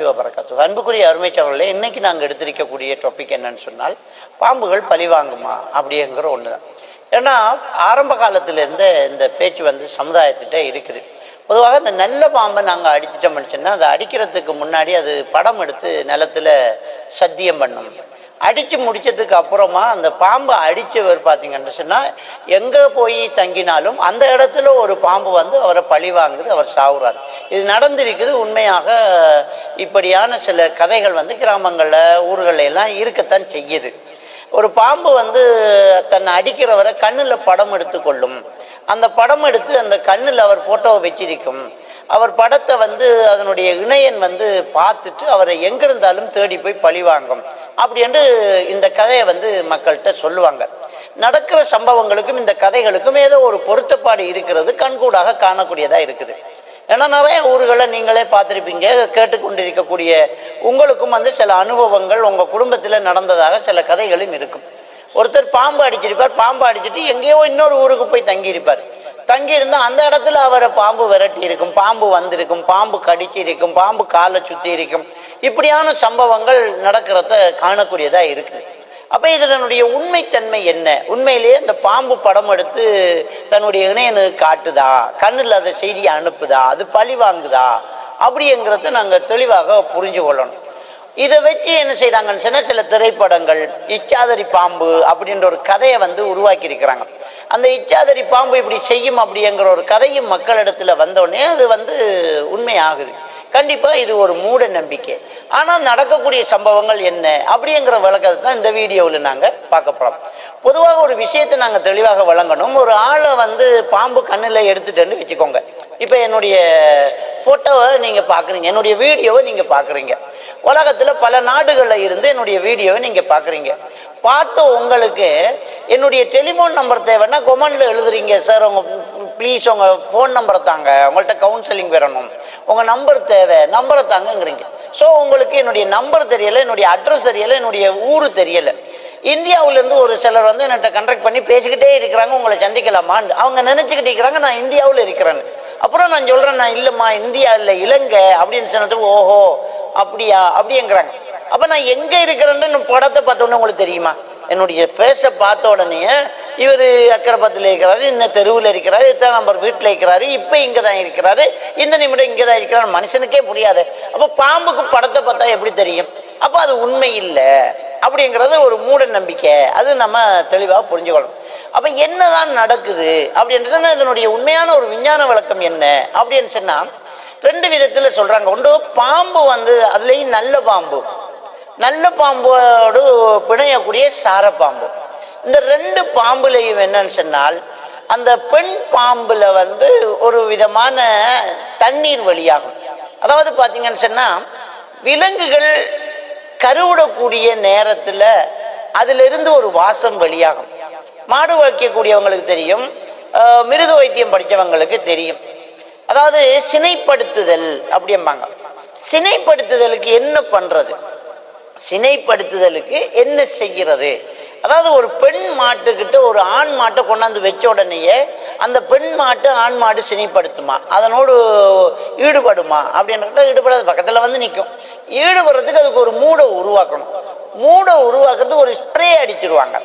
வபரகாத்துஹு. அன்புக்குரிய அருமைச்சவர்களே, இன்னைக்கு நாங்கள் எடுத்திருக்கக்கூடிய டாபிக் என்னன்னு சொன்னால், பாம்புகள் பழிவாங்குமா அப்படிங்கிற ஒன்று தான். ஏன்னா ஆரம்ப காலத்திலேருந்து இந்த பேச்சு சமுதாயத்திட்ட இருக்குது. பொதுவாக இந்த நல்ல பாம்பை நாங்கள் அடிச்சிட்டோம்னு சொன்னால், அதை அடிக்கிறதுக்கு முன்னாடி அது படம் எடுத்து நிலத்தில் சத்தியம் பண்ணும். அடித்து முடித்ததுக்கு அப்புறமா அந்த பாம்பை அடித்தவர் பார்த்தீங்கன்னு சொன்னால், எங்கே போய் தங்கினாலும் அந்த இடத்துல ஒரு பாம்பு அவரை பழி வாங்குது, அவர் சாவுறார். இது நடந்திருக்குது. உண்மையாக இப்படியான சில கதைகள் கிராமங்களில் ஊர்களில் எல்லாம் இருக்கத்தான் செய்யுது. ஒரு பாம்பு தன்னை அடிக்கிறவரை கண்ணில் படம் எடுத்து கொள்ளும். அந்த படம் எடுத்து அந்த கண்ணில் அவர் ஃபோட்டோவை வச்சிருக்கும். அவர் படத்தை அதனுடைய இணையன் பார்த்துட்டு அவரை எங்கிருந்தாலும் தேடி போய் பழி வாங்கும் அப்படி என்று இந்த கதையை மக்கள்கிட்ட சொல்லுவாங்க. நடக்கிற சம்பவங்களுக்கும் இந்த கதைகளுக்கும் ஏதோ ஒரு பொருத்தப்பாடு இருக்கிறது, கண்கூடாக காணக்கூடியதாக இருக்குது. ஏன்னா நிறைய ஊர்களில் நீங்களே பார்த்துருப்பீங்க, கேட்டுக்கொண்டிருக்கக்கூடிய உங்களுக்கும் சில அனுபவங்கள் உங்கள் குடும்பத்தில் நடந்ததாக சில கதைகளும் இருக்கும். ஒருத்தர் பாம்பு அடிச்சிருப்பார். பாம்பு அடிச்சுட்டு எங்கேயோ இன்னொரு ஊருக்கு போய் தங்கியிருப்பார். தங்கியிருந்தால் அந்த இடத்துல அவரை பாம்பு விரட்டி இருக்கும், பாம்பு வந்திருக்கும், பாம்பு கடிச்சு இருக்கும், பாம்பு காலை சுற்றி இருக்கும். இப்படியான சம்பவங்கள் நடக்கிறத காணக்கூடியதாக இருக்குது. அப்போ இதனுடைய உண்மைத்தன்மை என்ன? உண்மையிலேயே அந்த பாம்பு படம் எடுத்து தன்னுடைய இணையனுக்கு காட்டுதா, கண்ணில் அதை செய்தியை அனுப்புதா, அது பழி வாங்குதா அப்படிங்கிறத நாங்கள் தெளிவாக புரிஞ்சு கொள்ளணும். இதை வச்சு என்ன செய்கிறாங்கன்னு சொன்னால், சில திரைப்படங்கள் இச்சாதரி பாம்பு அப்படின்ற ஒரு கதையை உருவாக்கி இருக்கிறாங்க. அந்த இச்சாதரி பாம்பு இப்படி செய்யும் அப்படிங்கிற ஒரு கதையும் மக்களிடத்தில் வந்தோடனே அது உண்மையாகுது. கண்டிப்பாக இது ஒரு மூட நம்பிக்கை. ஆனால் நடக்கக்கூடிய சம்பவங்கள் என்ன அப்படிங்கிற விளக்கத்தை தான் இந்த வீடியோவில் நாங்கள் பார்க்க போகிறோம். பொதுவாக ஒரு விஷயத்தை நாங்கள் தெளிவாக வழங்கணும். ஒரு ஆளை பாம்பு கண்ணில் எடுத்துட்டேன்னு வச்சுக்கோங்க. இப்போ என்னுடைய ஃபோட்டோவை நீங்கள் பார்க்குறீங்க, என்னுடைய வீடியோவை நீங்கள் பார்க்குறீங்க. உலகத்தில் பல நாடுகளில் இருந்து என்னுடைய வீடியோவை நீங்கள் பார்க்குறீங்க. பார்த்த உங்களுக்கு என்னுடைய டெலிஃபோன் நம்பர் தேவைன்னா கொமெண்டில் எழுதுறீங்க, சார் உங்கள் ப்ளீஸ் உங்கள் ஃபோன் நம்பரை தாங்க, உங்கள்கிட்ட கவுன்சிலிங் வரணும், உங்கள் நம்பர் தேவை, நம்பரை தாங்கங்கிறீங்க. ஸோ உங்களுக்கு என்னுடைய நம்பர் தெரியலை, என்னுடைய அட்ரஸ் தெரியலை, என்னுடைய ஊர் தெரியலை. இந்தியாவிலேருந்து ஒரு சிலர் என்கிட்ட கண்டக்ட் பண்ணி பேசிக்கிட்டே இருக்கிறாங்க, உங்களை சந்திக்கலாமான்னு. அவங்க நினச்சிக்கிட்டு இருக்கிறாங்க நான் இந்தியாவில் இருக்கிறேன்னு. அப்புறம் நான் சொல்கிறேன், நான் இல்லைம்மா இந்தியா இல்லை இலங்கை அப்படின்னு சொன்னதுக்கு ஓஹோ அப்படியா அப்படிங்கிறாங்க. அப்போ நான் எங்கே இருக்கிறேன்னு படத்தை பார்த்தோன்னே உங்களுக்கு தெரியுமா? என்னுடைய ஃபேஸை பார்த்த உடனே இவர் அக்கரைப்பத்தில் இருக்கிறாரு, இந்த தெருவில் இருக்கிறாரு, இத்தனை நம்பர் வீட்டில் இருக்கிறாரு, இப்போ இங்கே தான் இருக்கிறாரு, இந்த நிமிடம் இங்கே தான் இருக்கிறாரு, மனுஷனுக்கே முடியாது. அப்போ பாம்புக்கு படத்தை பார்த்தா எப்படி தெரியும்? அப்போ அது உண்மை இல்லை அப்படிங்கிறது ஒரு மூட நம்பிக்கை. அது நம்ம தெளிவாக புரிஞ்சுக்கணும். அப்போ என்னதான் நடக்குது அப்படின்றதுன்னா, இதனுடைய உண்மையான ஒரு விஞ்ஞான விளக்கம் என்ன அப்படின்னு சொன்னால், ரெண்டு விதத்தில் சொல்கிறாங்க. ஒன்று பாம்பு அதுலேயும் நல்ல பாம்பு, நல்ல பாம்போடு பிணையக்கூடிய சாரப்பாம்பு. இந்த ரெண்டு பாம்புலையும் என்னன்னு சொன்னால், அந்த பெண் பாம்புல ஒரு விதமான தண்ணீர் வழியாகும். அதாவது பார்த்தீங்கன்னு சொன்னால், விலங்குகள் கருவிடக்கூடிய நேரத்தில் அதிலிருந்து ஒரு வாசம் வெளியாகும். மாடு வைக்கக்கூடியவங்களுக்கு தெரியும், மிருக வைத்தியம் படித்தவங்களுக்கு தெரியும். அதாவது சினைப்படுத்துதல் அப்படிம்பாங்க. சினைப்படுத்துதலுக்கு என்ன பண்ணுறது, சினைப்படுத்துதலுக்கு என்ன செய்கிறது? அதாவது ஒரு பெண் மாட்டுக்கிட்ட ஒரு ஆண் மாட்டை கொண்டாந்து வச்ச உடனேயே அந்த பெண் மாட்டு ஆண் மாடு சினைப்படுத்துமா, அதனோடு ஈடுபடுமா அப்படின்றத ஈடுபடாது, பக்கத்தில் நிற்கும். ஈடுபடுறதுக்கு அதுக்கு ஒரு மூடை உருவாக்கணும். மூடை உருவாக்குறதுக்கு ஒரு ஸ்ப்ரே அடிச்சிருவாங்க.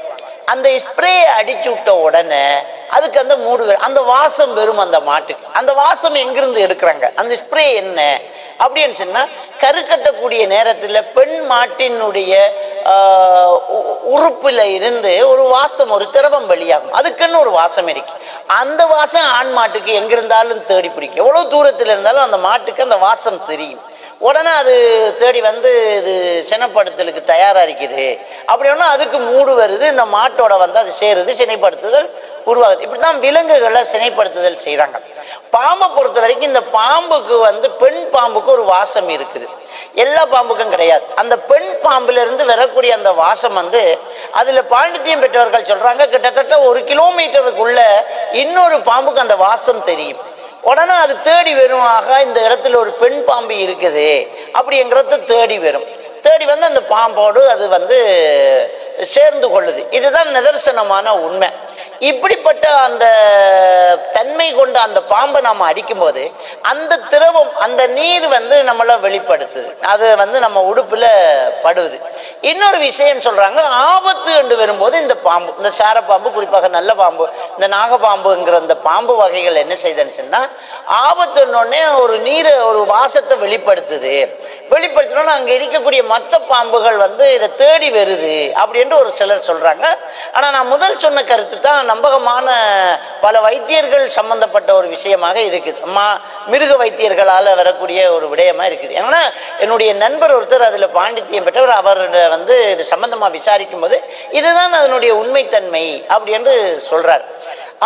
அந்த ஸ்ப்ரே அடிச்சு விட்ட உடனே அதுக்கு அந்த மூடுகள் அந்த வாசம் வரும் அந்த மாட்டுக்கு. அந்த வாசம் எங்கிருந்து எடுக்கிறாங்க? அந்த ஸ்ப்ரே என்ன அப்படின்னு சொன்னா, கருக்கட்டக்கூடிய நேரத்தில் பெண் மாட்டினுடைய உறுப்புல இருந்து ஒரு வாசம், ஒரு திரவம் வெளியாகும். அதுக்குன்னு ஒரு வாசம் இருக்கு. அந்த வாசம் ஆண் மாட்டுக்கு எங்கிருந்தாலும் தேடி பிடிக்கும். எவ்வளவு தூரத்தில் இருந்தாலும் அந்த மாட்டுக்கு அந்த வாசம் தெரியும். உடனே அது தேடி இது சினைப்படுத்தலுக்கு தயாராக இருக்குது. அப்படின்னா அதுக்கு மூடு வருது, இந்த மாட்டோட அது சேருது, சினைப்படுத்துதல் உருவாகுது. இப்படி தான் விலங்குகளை சினைப்படுத்துதல் செய்கிறாங்க. பாம்பை பொறுத்த வரைக்கும் இந்த பாம்புக்கு பெண் பாம்புக்கு ஒரு வாசம் இருக்குது, எல்லா பாம்புக்கும் கிடையாது. அந்த பெண் பாம்புலேருந்து வரக்கூடிய அந்த வாசம் அதில் பாண்டித்தியம் பெற்றவர்கள் சொல்கிறாங்க, கிட்டத்தட்ட 1 கிலோமீட்டருக்குள்ள இன்னொரு பாம்புக்கு அந்த வாசம் தெரியும். உடனே அது தேடி வருமாக இந்த இடத்துல ஒரு பெண் பாம்பு இருக்குது அப்படிங்கிறத தேடி வரும். தேடி அந்த பாம்போடு அது சேர்ந்து கொள்ளுது. இதுதான் நிதர்சனமான உண்மை. இப்படிப்பட்ட அந்த தன்மை கொண்ட அந்த பாம்பை நாம் அடிக்கும்போது அந்த திரவம், அந்த நீர் வந்து நம்மள வெளிப்படுத்துது, அது வந்து நம்ம உடுப்புல படுவது. இன்னொரு விஷயம் சொல்றாங்க, ஆபத்து என்று வரும்போது இந்த பாம்பு, இந்த சாரப்பாம்பு, குறிப்பாக நல்ல பாம்பு, இந்த நாகப்பாம்புங்கிற அந்த பாம்பு வகைகள் என்ன செய்யுதுன்னு சொன்னா, ஆபத்துன்னொடனே ஒரு நீரை, ஒரு வாசத்தை வெளிப்படுத்துது. வெளிப்படுத்தினோன்னா அங்கே இருக்கக்கூடிய மற்ற பாம்புகள் வந்து இதை தேடி வருது அப்படின்னு ஒரு சிலர் சொல்றாங்க. ஆனால் நான் முதல் சொன்ன கருத்து தான் நம்பகமான, பல வைத்தியர்கள் சம்பந்தப்பட்ட ஒரு விஷயமாக இருக்குது. மிருக வைத்தியர்களால் வரக்கூடிய ஒரு விடயமா இருக்குது. ஏன்னா என்னுடைய நண்பர் ஒருத்தர் அதில் பாண்டித்தியம் பெற்றவர், அவர் வந்து இது சம்பந்தமாக விசாரிக்கும் போது இதுதான் அதனுடைய உண்மைத்தன்மை அப்படி என்று சொல்றார்.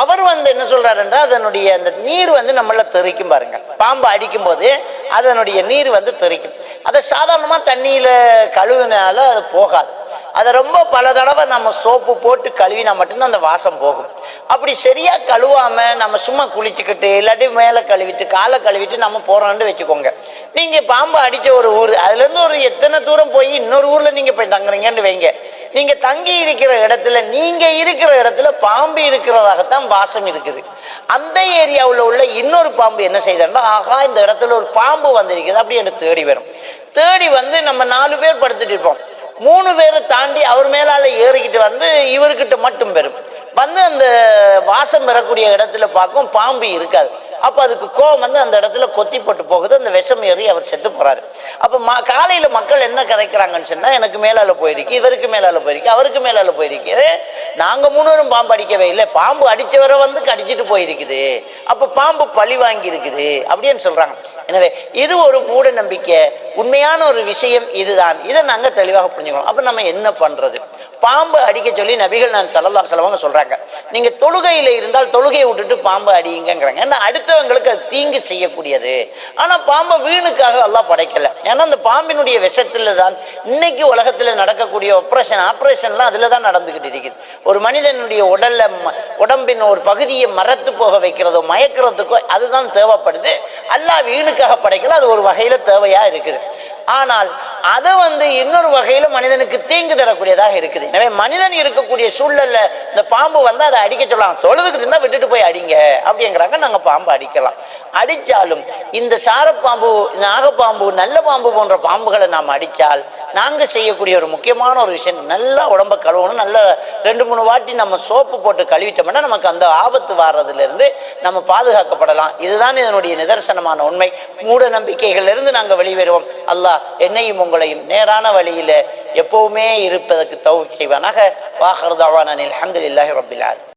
அவர் வந்து என்ன சொல்றாரு என்றால், அதனுடைய அந்த நீர் வந்து நம்மள தெறிக்கும் பாருங்க, பாம்பு அடிக்கும் போது அதனுடைய நீர் வந்து தெறிக்கும். அதை சாதாரணமா தண்ணியில கழுவினால அது போகாது. அதை ரொம்ப பல தடவை நம்ம சோப்பு போட்டு கழுவினா மட்டும்தான் அந்த வாசம் போகும். அப்படி சரியா கழுவாம நம்ம சும்மா குளிச்சுக்கிட்டு இல்லாட்டி மேலே கழுவிட்டு காலை கழுவிட்டு நம்ம போறோம்னு வச்சுக்கோங்க. நீங்க பாம்பு அடிச்ச ஒரு ஊர், அதுல இருந்து ஒரு எத்தனை தூரம் போய் இன்னொரு ஊர்ல நீங்க போய் தங்குறீங்கன்னு வைங்க, நீங்க தங்கி இருக்கிற இடத்துல, நீங்க இருக்கிற இடத்துல பாம்பு இருக்கிறதாகத்தான் வாசம் இருக்குது. அந்த ஏரியாவில் உள்ள இன்னொரு பாம்பு என்ன செய்தா, ஆகா இந்த இடத்துல ஒரு பாம்பு வந்திருக்குது அப்படி என்று தேடி வரும். தேடி வந்து நம்ம 4 பேர் படுத்துட்டு இருப்போம், 3 பேரை தாண்டி அவர் மேலால ஏறிக்கிட்டு வந்து இவர்கிட்ட மட்டும் பெறும். வந்து அந்த வாசம் பெறக்கூடிய இடத்துல பார்க்கும் பாம்பு இருக்காது. அப்போ அதுக்கு கோவம் வந்து அந்த இடத்துல கொத்தி போட்டு போகுது, அந்த விஷம் ஏறி அவர் செத்து போறாரு. அப்போ காலையில் மக்கள் என்ன கதைக்கிறாங்கன்னு சொன்னா, எனக்கு மேலால போயிருக்கு, இவருக்கு மேலால போயிருக்கு, அவருக்கு மேலால போயிருக்கு, நாங்கள் 3 பேரும் பாம்பு அடிக்கவே இல்லை, பாம்பு அடிச்சவரை வந்து கடிச்சிட்டு போயிருக்குது, அப்போ பாம்பு பழி வாங்கி இருக்குது அப்படின்னு சொல்றாங்க. எனவே இது ஒரு மூட நம்பிக்கை. உண்மையான ஒரு விஷயம் இதுதான். இதை நாங்கள் தெளிவாக புரிஞ்சுக்கணும். அப்போ நம்ம என்ன பண்றது? பாம்பு அடிக்க சொல்லி நபிகள் நான் ஸல்லல்லாஹு அலைஹி வஸல்லம் சொல்றாங்க, நீங்க தொழுகையில இருந்தால் தொழுகையை விட்டுட்டு பாம்பு அடியுங்கிறாங்க. ஏன்னா அடுத்தவங்களுக்கு அது தீங்கு செய்யக்கூடியது. ஆனா பாம்பை வீணுக்காக அல்லாஹ் படைக்கல. ஏன்னா அந்த பாம்பினுடைய விஷத்துல தான் இன்னைக்கு உலகத்துல நடக்கக்கூடிய ஆப்ரேஷன்லாம் அதுல தான் நடந்துகிட்டு இருக்குது. ஒரு மனிதனுடைய உடம்பின் ஒரு பகுதியை மரத்து போக வைக்கிறதோ மயக்கிறதுக்கோ அதுதான் தேவைப்படுது. அல்லாஹ் வீணுக்காக படைக்கல, அது ஒரு வகையில தேவையா இருக்குது. ஆனால் அதை வந்து இன்னொரு வகையில மனிதனுக்கு தீங்கு தரக்கூடியதாக இருக்குது. எனவே மனிதன் இருக்கக்கூடிய சூழல்ல இந்த பாம்பு வந்து அதை அடிக்க சொல்லலாம், தொழுதுகிட்டு இருந்தா விட்டுட்டு போய் அடிங்க அப்படிங்கிறாங்க. நாங்க பாம்பு அடிக்கலாம். அடிச்சாலும் இந்த சாரப்பாம்பு, நாகப்பாம்பு, நல்ல பாம்பு போன்ற பாம்புகளை நாம் அடித்தால் நாங்கள் செய்யக்கூடிய ஒரு முக்கியமான ஒரு விஷயம், நல்லா உடம்பை கழுவணும். நல்லா 2-3 வாட்டி நம்ம சோப்பு போட்டு கழுவிட்டோம்னா நமக்கு அந்த ஆபத்து வர்றதுலேருந்து நம்ம பாதுகாக்கப்படலாம். இதுதான் இதனுடைய நிதர்சனமான உண்மை. மூட நம்பிக்கைகளிலிருந்து நாங்கள் வெளிவருவோம். அல்லாஹ் என்னையும் உங்களையும் நேரான வழியில எப்பவுமே இருப்பதற்கு தௌஃபீக் செய்வானாக. வாஹிரு தஅவானா அல்ஹம்துலில்லாஹி ரப்பில் ஆலமீன்.